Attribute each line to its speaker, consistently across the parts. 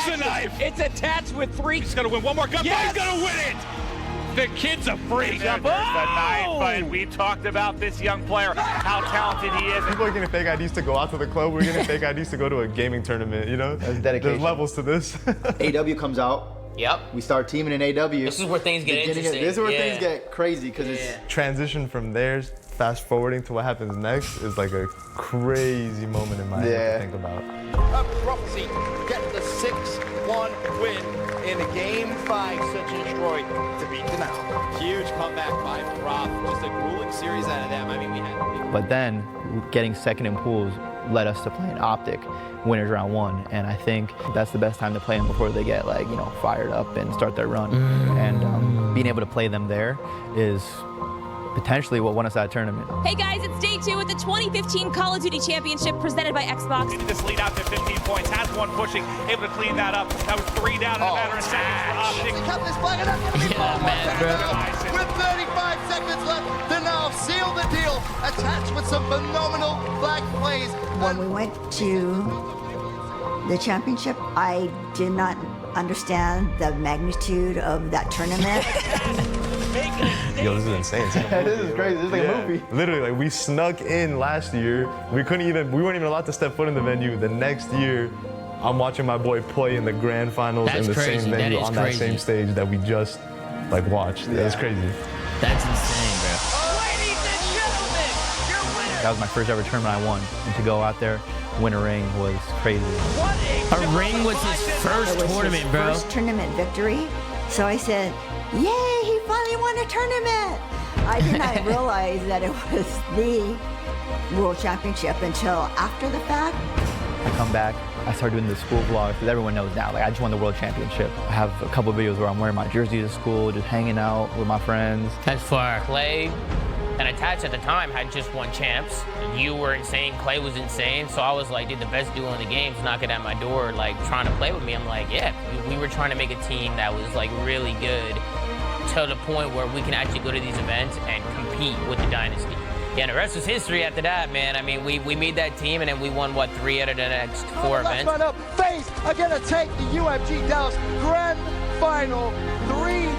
Speaker 1: There's the knife.
Speaker 2: It's attached with 3.
Speaker 1: He's gonna win one more gun.
Speaker 2: Yes.
Speaker 1: He's gonna win it. The kid's a freak.
Speaker 3: There's the knife fight. We talked about this young player, how talented he is.
Speaker 4: People are getting fake IDs to go out to the club. We're getting fake IDs to go to a gaming tournament, you know?
Speaker 5: That's dedication.
Speaker 4: There's levels to this.
Speaker 5: AW comes out.
Speaker 6: Yep.
Speaker 5: We start teaming in AW.
Speaker 6: This is where things get interesting.
Speaker 5: This is where things get crazy because it's
Speaker 4: transition from there, fast forwarding to what happens next is like a crazy moment in my head to think about.
Speaker 2: Prophecy getting the 6-1 win in a Game 5 such a Detroit to beat them out. Huge comeback by Prop. Just a grueling series out of them. I mean, we had.
Speaker 5: But then getting second in pools led us to playing Optic, winners round 1, and I think that's the best time to play them before they get like, you know, fired up and start their run. And being able to play them there is potentially what won us that tournament.
Speaker 7: Hey guys, it's day 2 with the 2015 Call of Duty Championship presented by Xbox.
Speaker 3: This lead out to 15 points, has one pushing, able to clean that up. That was 3 down in a matter of seconds for Optic.
Speaker 2: Kept this flag, and that's going to be with 35 seconds left to now seal the deal. Attached with some phenomenal flag plays.
Speaker 8: When we went to the championship, I did not understand the magnitude of that tournament.
Speaker 4: Yo, this is insane.
Speaker 5: This is crazy. This is like a movie.
Speaker 4: Literally, like we snuck in last year. We weren't even allowed to step foot in the venue. The next year, I'm watching my boy play in the grand finals in the same venue on that same stage that we just like watched. Yeah. That's crazy.
Speaker 6: That's insane, bro.
Speaker 2: Ladies and gentlemen, your winner.
Speaker 5: That was my first ever tournament I won, and to go out there, win a ring was crazy.
Speaker 6: A ring was his first tournament, bro.
Speaker 8: First tournament victory. So I said, yay, he finally won a tournament. I did not realize that it was the World Championship until after the fact.
Speaker 5: I come back, I start doing the school vlog, because everyone knows now, like I just won the World Championship. I have a couple of videos where I'm wearing my jersey to school, just hanging out with my friends.
Speaker 6: That's far. Clay and Attach at the time had just won champs. You were insane, Clay was insane, so I was like, dude, the best duo in the game's knocking at my door, like trying to play with me. I'm like, yeah, we were trying to make a team that was like really good to the point where we can actually go to these events and compete with the Dynasty. Yeah, and the rest was history after that, man. I mean, we made that team, and then we won, what, 3 out of the next 4 events?
Speaker 2: Let's up. Face are going to take the UFG Dallas Grand Final 3-0.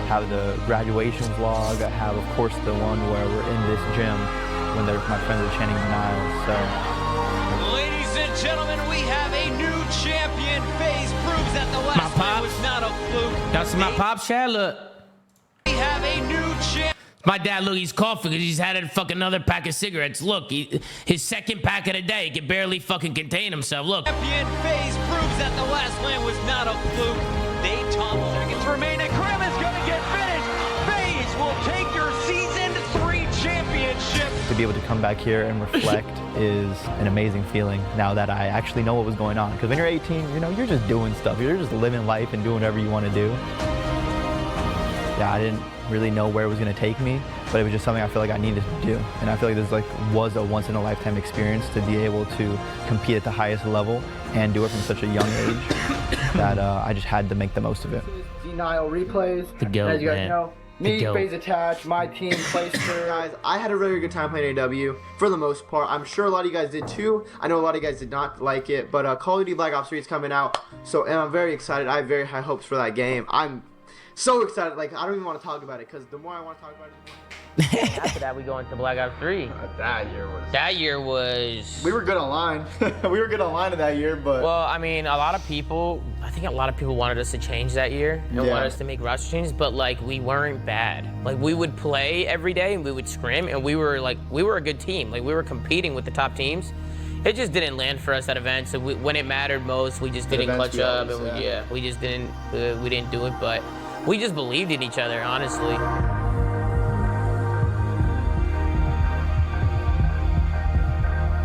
Speaker 5: Have the graduation vlog. I have, of course, the one where we're in this gym when my friends are chanting denials. So,
Speaker 2: ladies and gentlemen, we have a new champion. FaZe proves that the last one was not a fluke.
Speaker 6: That's my pop's chat, look.
Speaker 2: We have a new champion.
Speaker 6: My dad, look, he's coughing because he's had a fucking another pack of cigarettes. Look, his second pack of the day. He can barely fucking contain himself. Look.
Speaker 2: Champion FaZe proves that the last land was not a fluke. They tumble. Seconds remain, and Krim is going to get finished. FaZe will take your season 3 championship.
Speaker 5: to be able to come back here and reflect is an amazing feeling now that I actually know what was going on. Because when you're 18, you know, you're just doing stuff. You're just living life and doing whatever you want to do. Yeah, I didn't really know where it was going to take me, but it was just something I feel like I needed to do. And I feel like this was a once-in-a-lifetime experience to be able to compete at the highest level and do it from such a young age that I just had to make the most of it.
Speaker 9: Denial replays.
Speaker 6: The GOAT,
Speaker 9: as you guys
Speaker 6: man.
Speaker 9: know, me, FaZe Attach, my team, Playster.
Speaker 10: Guys, I had a very good time playing AW for the most part. I'm sure a lot of you guys did too. I know a lot of you guys did not like it, but Call of Duty Black Ops 3 is coming out, and I'm very excited. I have very high hopes for that game. I'm so excited. Like, I don't even want to talk about it because the more I want to talk about it, the more.
Speaker 6: After that, we go into Black Ops 3. That year was...
Speaker 5: We were good online. We were good online in that year, but...
Speaker 6: Well, I mean, I think a lot of people wanted us to change that year. They wanted us to make roster changes, but like, we weren't bad. Like, we would play every day and we would scrim, and we were a good team. Like, we were competing with the top teams. It just didn't land for us at events. So when it mattered most, we just didn't clutch up, and we just didn't do it. But we just believed in each other, honestly.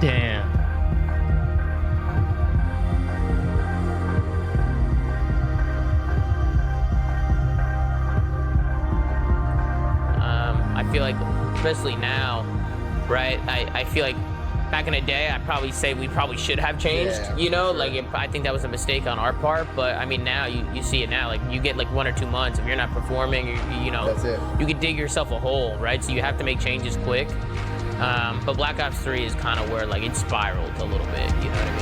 Speaker 6: Damn. I feel like, especially now, right? I feel like back in the day, I'd probably say we probably should have changed, you know? Like, I think that was a mistake on our part, but I mean, now you see it now. Like, you get like 1 or 2 months, if you're not performing, you know,
Speaker 5: that's it.
Speaker 6: You could dig yourself a hole, right? So you have to make changes quick. But Black Ops 3 is kind of where like it spiraled a little bit, you know what I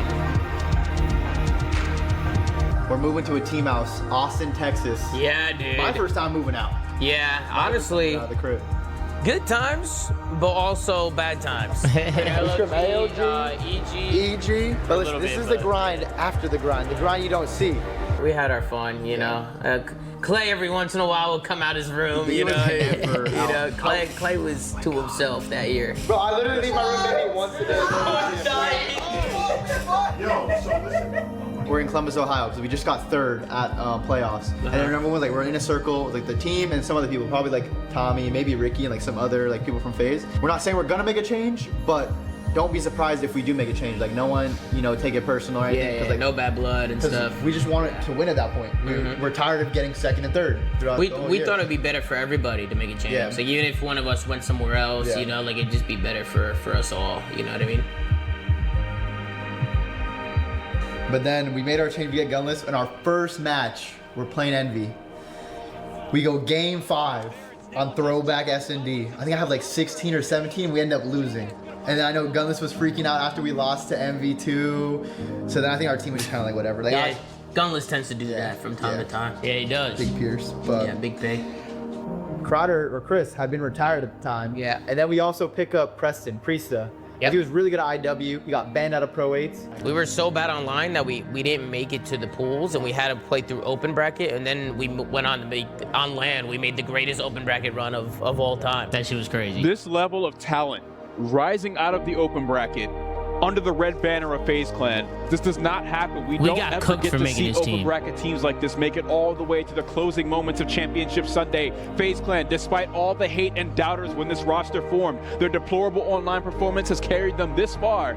Speaker 6: mean?
Speaker 5: We're moving to a team house, Austin, Texas.
Speaker 6: Yeah, dude.
Speaker 5: My first time moving out.
Speaker 6: Yeah, honestly,
Speaker 5: The crib.
Speaker 6: good times, but also bad times.
Speaker 5: EG. But listen, this is the grind after the grind you don't see.
Speaker 6: We had our fun, you know. Clay every once in a while would come out his room,
Speaker 5: He
Speaker 6: you
Speaker 5: was
Speaker 6: know.
Speaker 5: here for
Speaker 6: Clay was to himself that year.
Speaker 5: Bro, I literally leave my room maybe once a day. We're in Columbus, Ohio, because we just got third at playoffs. And then everyone was like, we're in a circle, like the team and some other people, probably like Tommy, maybe Ricky, and like some other like people from FaZe. We're not saying we're gonna make a change, but don't be surprised if we do make a change. Like no one, take it personal or anything.
Speaker 6: Yeah, no bad blood and stuff.
Speaker 5: We just wanted to win at that point. We're tired of getting second and third throughout the whole
Speaker 6: We
Speaker 5: year.
Speaker 6: thought it'd be better for everybody to make a change.
Speaker 5: Yeah.
Speaker 6: Like even if one of us went somewhere else, it'd just be better for us all. You know what I mean?
Speaker 5: But then we made our change to get gunless. In our first match, we're playing Envy. We go game 5 on throwback S&D. I think I have like 16 or 17. We end up losing. And then I know Gunless was freaking out after we lost to MV2. So then I think our team was just kind of like whatever. Like,
Speaker 6: Gunless tends to do that from time to time. Yeah, he does.
Speaker 5: Big Pierce. But
Speaker 6: Big Pig.
Speaker 5: Crowder or Chris had been retired at the time. Yeah. And then we also pick up Preston Priesta. Yep. He was really good at IW. He got banned out of Pro 8s.
Speaker 6: We were so bad online that we didn't make it to the pools, and we had to play through open bracket, and then we went on to make, on LAN, we made the greatest open bracket run of all time. That shit was crazy.
Speaker 1: This level of talent rising out of the open bracket under the red banner of FaZe Clan, this does not happen. We don't
Speaker 6: got
Speaker 1: ever
Speaker 6: cooked
Speaker 1: get
Speaker 6: for
Speaker 1: to
Speaker 6: making
Speaker 1: see
Speaker 6: this
Speaker 1: open
Speaker 6: team.
Speaker 1: bracket teams like this make it all the way to the closing moments of Championship Sunday. FaZe Clan, despite all the hate and doubters when this roster formed, their deplorable online performance has carried them this far.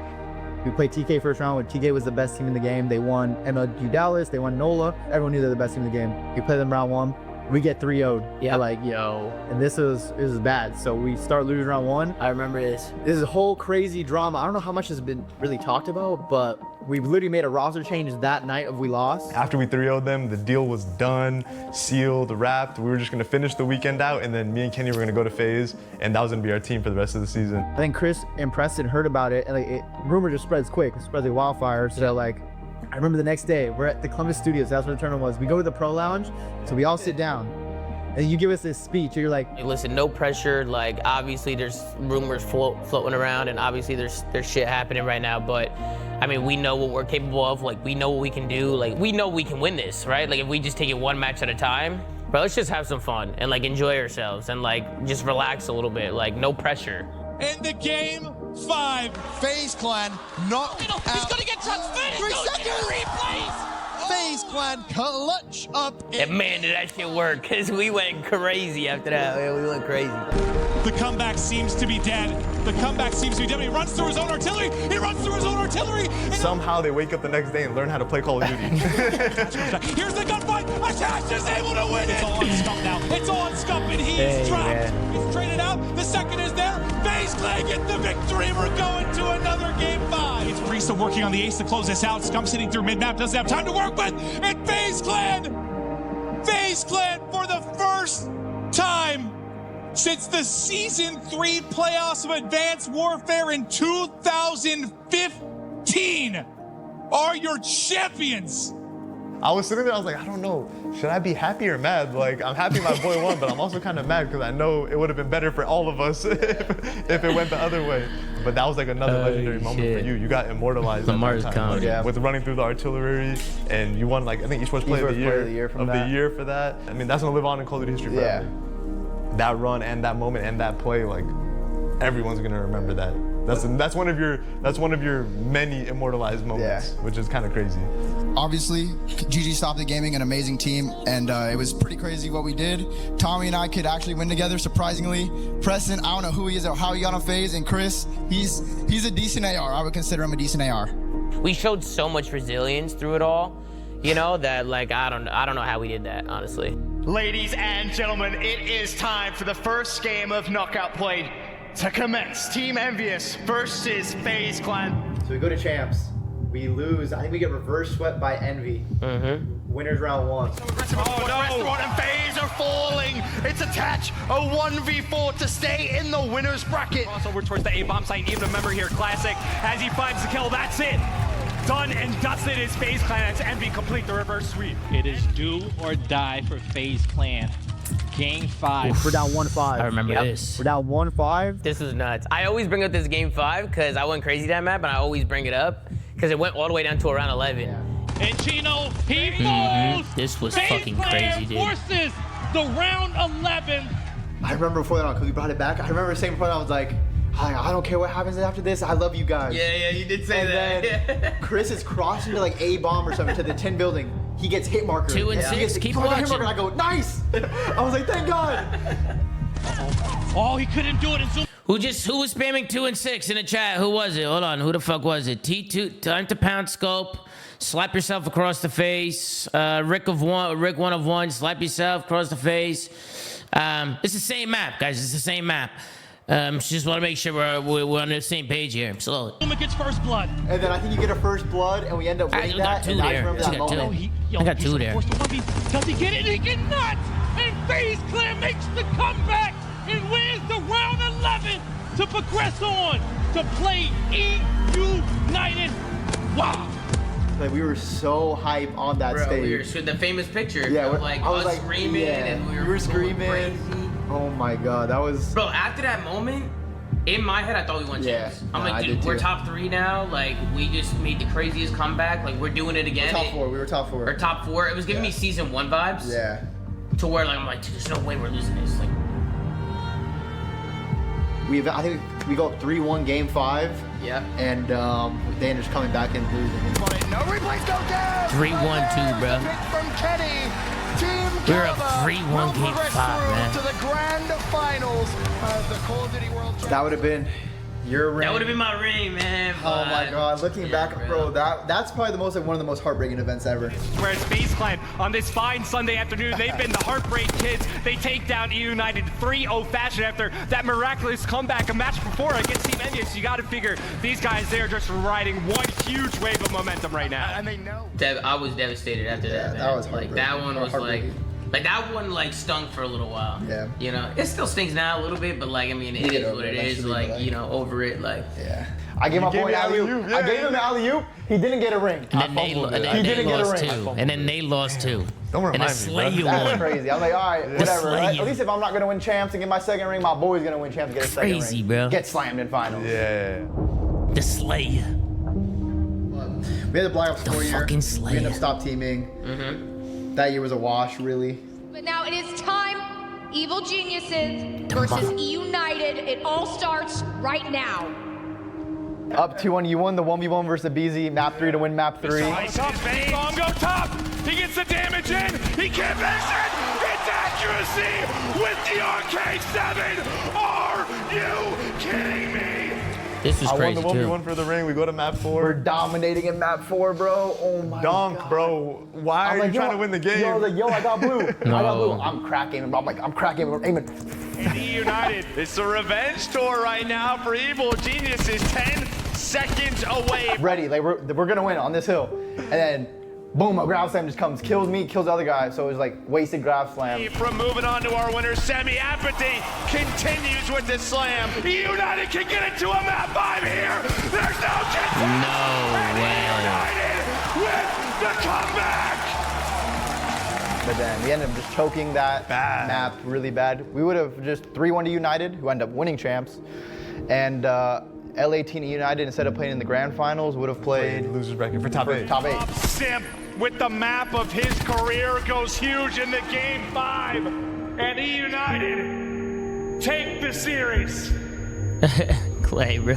Speaker 5: We played TK first round when TK was the best team in the game. They won MLG Dallas, they won NOLA. Everyone knew they're the best team in the game. We played them round 1. We get 3-0'd. Yeah. Like, yo. And this was bad. So we start losing round 1.
Speaker 6: I remember this.
Speaker 5: This is a whole crazy drama. I don't know how much has been really talked about, but we literally made a roster change that night of we lost.
Speaker 4: After we 3-0'd them, the deal was done, sealed, wrapped. We were just gonna finish the weekend out, and then me and Kenny were gonna go to FaZe, and that was gonna be our team for the rest of the season.
Speaker 5: I think Chris and Preston heard about it, and like rumor just spreads quick. It spreads like wildfire. So like, I remember the next day, we're at the Columbus Studios. That's where the tournament was. We go to the pro lounge, so we all sit down. And you give us this speech, and you're like,
Speaker 6: hey, listen, no pressure. Like, obviously, there's rumors floating around, and obviously, there's shit happening right now. But, I mean, we know what we're capable of. Like, we know what we can do. Like, we know we can win this, right? Like, if we just take it one match at a time. But let's just have some fun and, like, enjoy ourselves and, like, just relax a little bit. Like, no pressure.
Speaker 11: In the game 5, FaZe Clan knocked out. He's gonna get touched. 3 seconds. Replays. FaZe Clan clutch up.
Speaker 6: And man, did that shit work, because we went crazy after that. Man, we went crazy.
Speaker 11: The comeback seems to be dead. The comeback seems to be dead. He runs through his own artillery. He runs through his own artillery.
Speaker 4: Somehow they wake up the next day and learn how to play Call of Duty.
Speaker 11: Here's the gunfight. Atash is able to win it. It's all on Scump now. It's all on Scump, and he's trapped. He's traded out. The second is there. FaZe Clan get the victory. We're going to another game 5. It's Priesta working on the ace to close this out. Scump sitting through mid-map. Doesn't have time to work with. And FaZe Clan for the first time since the Season 3 playoffs of Advanced Warfare in 2015 are your champions.
Speaker 4: I was sitting there, I was like, I don't know, should I be happy or mad? Like, I'm happy my boy won, but I'm also kind of mad because I know it would have been better for all of us if it went the other way. But that was like another legendary moment for you. You got immortalized at that time, like, with running through the artillery, and you won, like, I think Esports Player of the Year for that. I mean, that's gonna live on in Call of Duty history forever. That run and that moment and that play, like, everyone's gonna remember that. That's one of your many immortalized moments, which is kind of crazy.
Speaker 12: Obviously, GG Stop the Gaming, an amazing team, and it was pretty crazy what we did. Tommy and I could actually win together, surprisingly. Preston, I don't know who he is or how he got on FaZe, and Chris, he's a decent AR. I would consider him a decent AR.
Speaker 6: We showed so much resilience through it all, you know, that like I don't know how we did that, honestly.
Speaker 13: Ladies and gentlemen, it is time for the first game of Knockout Play to commence. Team Envious versus FaZe Clan.
Speaker 5: So we go to champs. We lose. I think we get reverse swept by Envy. Winners round 1.
Speaker 13: Restaurant and FaZe are falling. It's attached. A 1v4 to stay in the winner's bracket.
Speaker 3: Cross over towards the A-bomb site. Even a member here, Classic. As he finds the kill, that's it.
Speaker 13: Done and dusted is FaZe Clan as Envy complete the reverse sweep.
Speaker 14: It is do or die for FaZe Clan. Game 5.
Speaker 9: Oof, we're down 1-5.
Speaker 6: I remember this.
Speaker 9: We're down 1-5.
Speaker 6: This was nuts. I always bring up this game 5 because I went crazy that map, and I always bring it up because it went all the way down to around 11.
Speaker 14: And Chino, he falls.
Speaker 6: This was
Speaker 14: FaZe
Speaker 6: fucking
Speaker 14: Clan
Speaker 6: crazy, dude.
Speaker 14: forces the round 11.
Speaker 10: I remember before that, because we brought it back. I remember saying before that, I was like, I don't care what happens after this. I love you guys.
Speaker 6: Yeah, you did say
Speaker 10: and
Speaker 6: that.
Speaker 10: Then Chris is crossing to like A bomb or something to the 10 building. He gets hit marker.
Speaker 6: 2 and 6. Keep watching.
Speaker 10: Hit marker, and I go, nice. I was like, thank God.
Speaker 14: Oh, he couldn't do it in Zoom.
Speaker 6: Who was spamming 2 and 6 in the chat? Who was it? Hold on. Who the fuck was it? T2, time to pound scope. Slap yourself across the face. Rick 1 of 1. Slap yourself across the face. It's the same map, guys. It's the same map. Just want to make sure we're on the same page here. Slowly.
Speaker 14: Zoomaa gets first blood.
Speaker 10: And then I think you get a first blood, and we end up winning that.
Speaker 6: Two
Speaker 10: and
Speaker 6: there.
Speaker 10: I remember that
Speaker 6: Got
Speaker 10: moment.
Speaker 6: I got 2 there.
Speaker 14: Does he get it? He cannot. And FaZe Clan makes the comeback and wins the round 11 to progress on to play E-United. Wow.
Speaker 10: Like we were so hype on that stage.
Speaker 6: We were the famous picture.
Speaker 10: Yeah,
Speaker 6: of like
Speaker 10: I was
Speaker 6: us
Speaker 10: like
Speaker 6: screaming and we were
Speaker 10: screaming.
Speaker 6: Crazy.
Speaker 10: Oh my God, that was.
Speaker 6: Bro, after that moment, in my head, I thought we won champs. I'm like, dude, we're top 3 now. Like, we just made the craziest comeback. Like, we're doing it again.
Speaker 10: We were top 4.
Speaker 6: Or top 4. It was giving me season 1 vibes.
Speaker 10: Yeah.
Speaker 6: To where like I'm like, dude, there's no way we're losing this. Like,
Speaker 10: I think we go 3-1 game 5.
Speaker 6: Yeah.
Speaker 10: And they ended up coming back and losing.
Speaker 13: No replays go down.
Speaker 6: 3-1-2, bro.
Speaker 13: From Kenny. Team
Speaker 6: we were up 3-1 game 5, man.
Speaker 13: To the grand finals of the Call of Duty World Championship.
Speaker 10: That would have been your ring.
Speaker 6: That would have been my ring, man.
Speaker 10: Oh my God! Looking back, bro, that's probably one of the most heartbreaking events ever.
Speaker 13: Whereas FaZe Clan on this fine Sunday afternoon, they've been the Heartbreak Kids. They take down E-United 3-0 fashion after that miraculous comeback a match before against Team Envious. You got to figure these guys, they're just riding one huge wave of momentum right now, and they know.
Speaker 6: I was devastated after that, man.
Speaker 10: That was
Speaker 6: like that one was like that one like stung for a little while.
Speaker 10: Yeah.
Speaker 6: You know, it still stings now a little bit, but like I mean, it is what it is. Like you know, over it. Like.
Speaker 10: Yeah. I gave my boy alley-oop. I gave him the alley-oop. He didn't get a ring.
Speaker 6: And then they lost 2. And then they lost 2.
Speaker 4: Don't remind
Speaker 6: and
Speaker 4: me,
Speaker 6: Slay
Speaker 4: bro.
Speaker 10: That's crazy. I'm like, all right, whatever. At least if I'm not gonna win champs and get my second ring, my boy's gonna win champs and get a second ring.
Speaker 6: Crazy, bro.
Speaker 10: Get slammed in finals.
Speaker 4: Yeah.
Speaker 6: The Slay.
Speaker 10: We had the Black Ops 4 year.
Speaker 6: Fucking Slayer.
Speaker 10: We ended up stop teaming. That year was a wash, really.
Speaker 15: But now it is time. Evil Geniuses versus E-United. It all starts right now.
Speaker 10: Up 2-1, you won the 1v1 versus the BZ, map 3 to win map 3.
Speaker 13: Bomb go top. He gets the damage in. He can't miss it. It's accuracy with the RK7. Are you kidding me?
Speaker 6: This was crazy
Speaker 4: I won the 1v1 for the ring. We go to map 4.
Speaker 10: We're dominating in map 4, bro. Oh my
Speaker 4: Donk,
Speaker 10: God.
Speaker 4: bro. Why are you trying to win the game?
Speaker 10: Yo, I was like, yo, I got blue. I got blue. I'm cracking. I'm like, I'm cracking. I'm aiming.
Speaker 13: E-United. It's a revenge tour right now for Evil Geniuses. 10 seconds away.
Speaker 10: Ready, like we're gonna win on this hill. And then, boom, a grab slam just comes, kills me, kills the other guy. So it was like wasted grab slam.
Speaker 13: From moving on to our winner, Semi Apathy continues with the slam. E-United can get it to a map 5 here. There's no chance.
Speaker 6: No way.
Speaker 13: E-United with the comeback.
Speaker 10: But then we ended up just choking that map really bad. We would have just 3-1 to United, who ended up winning champs. And LA Team United, instead of playing in the grand finals, would have played
Speaker 4: losers bracket for top 8.
Speaker 10: Top 8.
Speaker 13: Simp with the map of his career goes huge in the game 5. And E-United take the series.
Speaker 6: Clay, bro.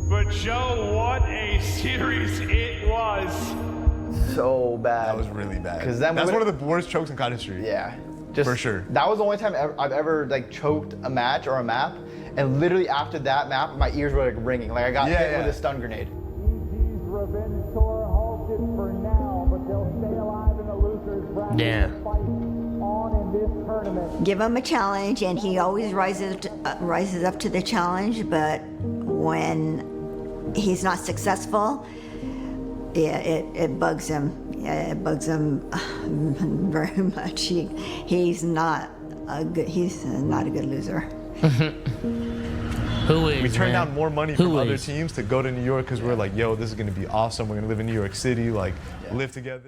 Speaker 13: But Joe, what a series it was.
Speaker 10: So bad.
Speaker 4: That was really bad.
Speaker 10: Because then
Speaker 4: that's one of the worst chokes in COD history.
Speaker 10: Yeah. Just,
Speaker 4: for sure.
Speaker 10: That was the only time I've ever like choked a match or a map. And literally after that map, my ears were like ringing. Like I got hit with a stun grenade.
Speaker 13: EG's revenge tour halted for now, but they'll stay alive in the losers bracket.
Speaker 6: Yeah.
Speaker 13: Fight on in this tournament.
Speaker 8: Give him a challenge, and he always rises up to the challenge. But when he's not successful, yeah, it bugs him. Yeah, it bugs him very much. He's not a good loser.
Speaker 16: Who is,
Speaker 4: we turned
Speaker 16: man?
Speaker 4: down more money
Speaker 16: Who
Speaker 4: from other
Speaker 16: is?
Speaker 4: teams to go to New York because we're like, yo, this is gonna be awesome. We're gonna live in New York City, like live together.